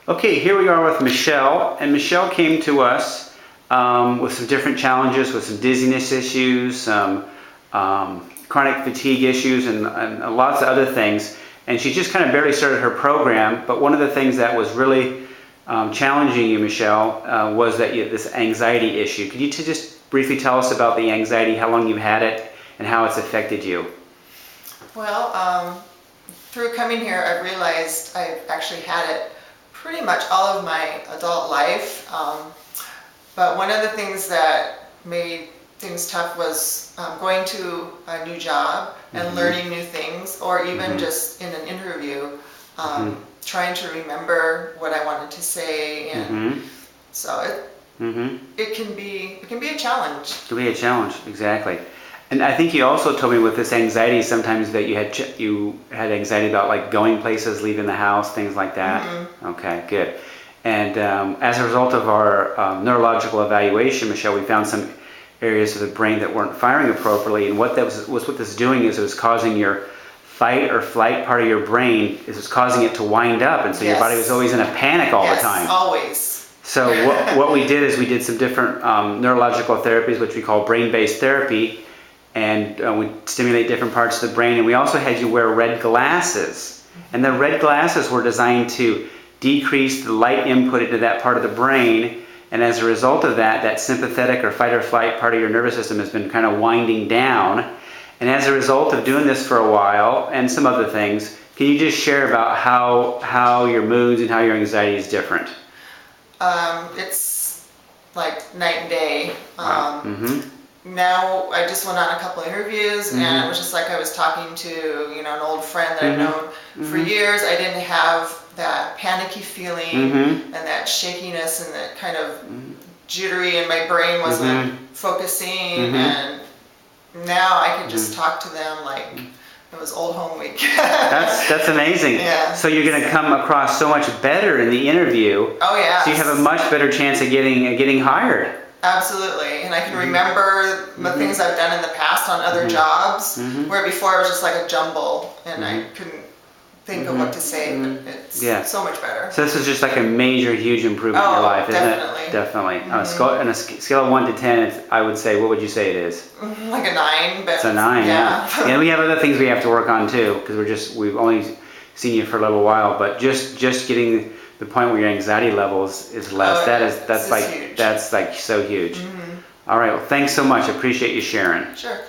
Okay, here we are with Michelle, and Michelle came to us with some different challenges, with some dizziness issues, some chronic fatigue issues, and lots of other things. And she just kind of barely started her program, but one of the things that was really challenging you, Michelle, was that this anxiety issue. Could you just briefly tell us about the anxiety, how long you've had it, and how it's affected you? Well, through coming here, I realized I've actually had it pretty much all of my adult life. But one of the things that made things tough was going to a new job and learning new things, or even just in an interview, trying to remember what I wanted to say, and so it can be a challenge. It can be a challenge, exactly. And I think you also told me with this anxiety sometimes that you had anxiety about like going places, leaving the house, things like that. Okay, good. And as a result of our neurological evaluation, Michelle, we found some areas of the brain that weren't firing appropriately. And what this is doing is it was causing your fight or flight part of your brain, it was causing it to wind up. And so your body was always in a panic all the time. Yes, always. So what we did is we did some different neurological therapies, which we call brain-based therapy. And we stimulate different parts of the brain. And we also had you wear red glasses. And the red glasses were designed to decrease the light input into that part of the brain. And as a result of that, that sympathetic or fight or flight part of your nervous system has been kind of winding down. And as a result of doing this for a while and some other things, can you just share about how your moods and how your anxiety is different? It's like night and day. Wow. Now I just went on a couple interviews, and it was just like I was talking to an old friend that I've known for years. I didn't have that panicky feeling and that shakiness and that kind of jittery, and my brain wasn't focusing. And now I can just talk to them like it was old home week. That's amazing. Yeah. So you're going to come across so much better in the interview. Oh yeah. So you have a much better chance of getting hired. Absolutely, and I can remember the things I've done in the past on other jobs, where before it was just like a jumble, and I couldn't think of what to say, but it's so much better. So this is just like a major, huge improvement in your life, isn't it? Definitely. On a scale of 1 to 10, I would say, what would you say it is? Like a 9, but it's a 9, yeah. And we have other things we have to work on too, because we've only seen you for a little while, but just getting the point where your anxiety levels is less. That's like so huge. All right. Well, thanks so much. I appreciate you sharing. Sure.